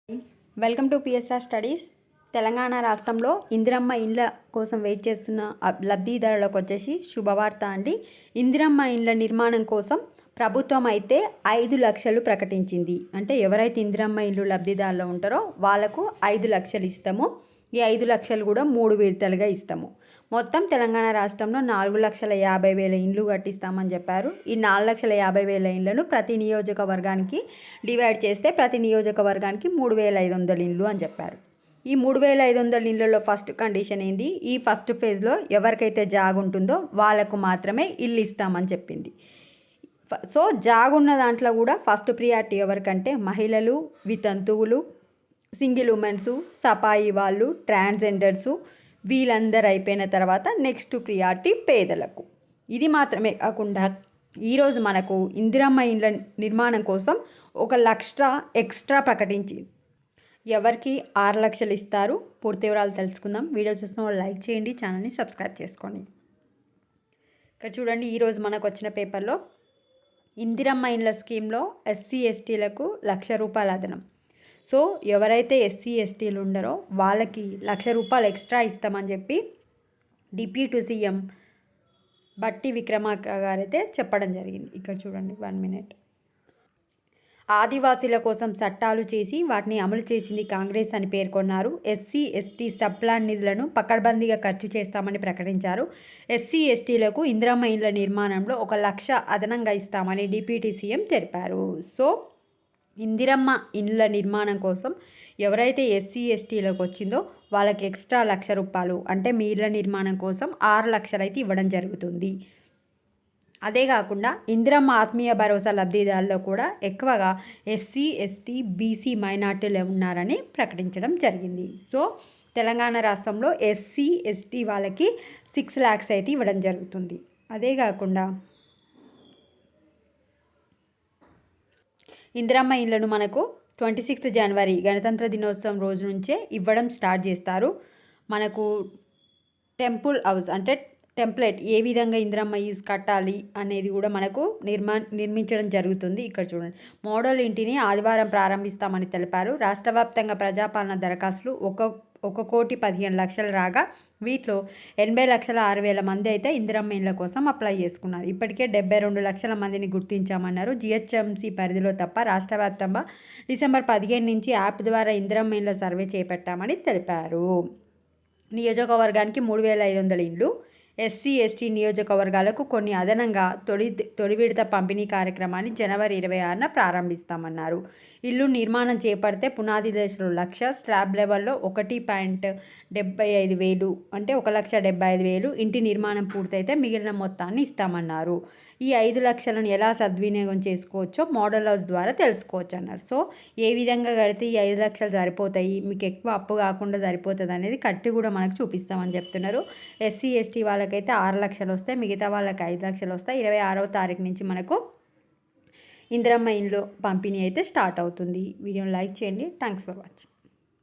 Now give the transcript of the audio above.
Welcome to PSR studies. Telangana రాష్ట్రంలో ఇందిరమ్మ ఇండ్ల కోసం వెయిట్ చేస్తున్న లబ్ధిదారులకు వచ్చేసి శుభవార్త అండి. ఇందిరమ్మ ఇండ్ల నిర్మాణం కోసం ప్రభుత్వం అయితే 5 లక్షలు ప్రకటించింది. అంటే ఎవరైతే ఇందిరమ్మ ఇండ్లు లబ్ధిదారులు ఉంటారో వాళ్ళకు 5 లక్షలు ఇస్తాము. ఈ 5 లక్షలు కూడా 3 విడతలుగా ఇస్తాము. మొత్తం తెలంగాణ రాష్ట్రంలో 4,50,000 ఇండ్లు కట్టిస్తామని చెప్పారు. ఈ 4,50,000 ఇండ్లను ప్రతి నియోజకవర్గానికి డివైడ్ చేస్తే ప్రతి నియోజకవర్గానికి 3,500 ఇండ్లు అని చెప్పారు. ఈ 3,500 ఇండ్లలో ఫస్ట్ కండిషన్ ఏంది, ఈ ఫస్ట్ ఫేజ్లో ఎవరికైతే జాగ్ ఉంటుందో వాళ్ళకు మాత్రమే ఇల్లు ఇస్తామని చెప్పింది. సో జాగున్న దాంట్లో కూడా ఫస్ట్ ప్రియారిటీ ఎవరికంటే మహిళలు, వితంతువులు, సింగిల్ ఉమెన్సు, సపాయి వాళ్ళు, ట్రాన్స్జెండర్సు, వీళ్ళందరూ అయిపోయిన తర్వాత నెక్స్ట్ ప్రియారిటీ పేదలకు. ఇది మాత్రమే కాకుండా ఈరోజు మనకు ఇందిరమ్మ ఇండ్ల నిర్మాణం కోసం 1 లక్ష ఎక్స్ట్రా ప్రకటించింది. ఎవరికి 6 లక్షలు ఇస్తారు, పూర్తి వివరాలు తెలుసుకుందాం. వీడియో చూసిన వాళ్ళు లైక్ చేయండి, ఛానల్ని సబ్స్క్రైబ్ చేసుకోండి. ఇక్కడ చూడండి, ఈరోజు మనకు వచ్చిన పేపర్లో ఇందిరమ్మ ఇండ్ల స్కీమ్లో ఎస్సీ ఎస్టీలకు ₹1,00,000 అదనం. సో ఎవరైతే ఎస్సీ ఎస్టీలు ఉండరో వాళ్ళకి ₹1,00,000 ఎక్స్ట్రా ఇస్తామని చెప్పి డిప్యూటీ సీఎం బట్టి విక్రమార్క గారైతే చెప్పడం జరిగింది. ఇక్కడ చూడండి, 1 మినిట్. ఆదివాసీల కోసం చట్టాలు చేసి వాటిని అమలు చేసింది కాంగ్రెస్ అని పేర్కొన్నారు. ఎస్సీ ఎస్టీ సబ్ ప్లాన్ నిధులను పకడ్బందీగా ఖర్చు చేస్తామని ప్రకటించారు. ఎస్సీ ఎస్టీలకు ఇందిరమ్మ ఇండ్ల నిర్మాణంలో 1 లక్ష అదనంగా ఇస్తామని డిప్యూటీ సీఎం తెలిపారు. సో ఇందిరమ్మ ఇండ్ల నిర్మాణం కోసం ఎవరైతే ఎస్సీ ఎస్టీలకు వచ్చిందో వాళ్ళకి ఎక్స్ట్రా ₹1,00,000 అంటే మీ ఇళ్ల నిర్మాణం కోసం 6 లక్షలు అయితే ఇవ్వడం జరుగుతుంది. అదే కాకుండా ఇందిరమ్మ ఆత్మీయ భరోసా లబ్ధిదారుల్లో కూడా ఎక్కువగా ఎస్సీ ఎస్టీ బీసీ మైనార్టీలు ఉన్నారని ప్రకటించడం జరిగింది. సో తెలంగాణ రాష్ట్రంలో ఎస్సీ ఎస్టీ వాళ్ళకి 6 lakhs అయితే ఇవ్వడం జరుగుతుంది. అదే కాకుండా ఇందిరమ్మ ఇండ్లను మనకు 26 జనవరి గణతంత్ర దినోత్సవం రోజు నుంచే ఇవ్వడం స్టార్ట్ చేస్తారు. మనకు టెంపుల్ హౌస్ అంటే టెంప్లెట్ ఏ విధంగా ఇందిరమ్మ యూస్ కట్టాలి అనేది కూడా మనకు నిర్మించడం జరుగుతుంది. ఇక్కడ చూడండి, మోడల్ ఇంటిని ఆదివారం ప్రారంభిస్తామని తెలిపారు. రాష్ట్ర వ్యాప్తంగా ప్రజాపాలన దరఖాస్తులు 1,15,00,000 రాగా వీటిలో 80,06,000 మంది అయితే ఇందిరమ్మ ఇండ్ల కోసం అప్లై చేసుకున్నారు. ఇప్పటికే 72 లక్షల మందిని గుర్తించామన్నారు. జిహెచ్ఎంసీ పరిధిలో తప్ప రాష్ట్ర వ్యాప్తంగా డిసెంబర్ 15 నుంచి యాప్ ద్వారా ఇందిరమ్మ ఇండ్ల సర్వే చేపట్టామని తెలిపారు. నియోజకవర్గానికి 3,500 ఇండ్లు. ఎస్సీ ఎస్టీ నియోజకవర్గాలకు కొన్ని అదనంగా తొలి విడత పంపిణీ కార్యక్రమాన్ని జనవరి 26న ప్రారంభిస్తామన్నారు. ఇల్లు నిర్మాణం చేపడితే పునాది దశలో 1,00,000, స్లాబ్ లెవెల్లో 1,75,000 అంటే 1,75,000 ఇంటి నిర్మాణం పూర్తయితే మిగిలిన మొత్తాన్ని ఇస్తామన్నారు. ఈ 5 లక్షలను ఎలా సద్వినియోగం చేసుకోవచ్చో మోడల్ హౌస్ ద్వారా తెలుసుకోవచ్చు అన్నారు. సో ఏ విధంగా కడితే ఈ 5 లక్షలు సరిపోతాయి, మీకు ఎక్కువ అప్పు కాకుండా సరిపోతుంది అనేది కట్టి కూడా మనకు చూపిస్తామని చెప్తున్నారు. ఎస్సీ ఎస్టీ వాళ్ళకైతే 6 లక్షలు వస్తాయి, మిగతా వాళ్ళకి 5 లక్షలు వస్తాయి. 26వ తారీఖు నుంచి మనకు ఇందిరమ్మ ఇండ్లు పంపిణీ అయితే స్టార్ట్ అవుతుంది. వీడియోని లైక్ చేయండి. Thanks for watching.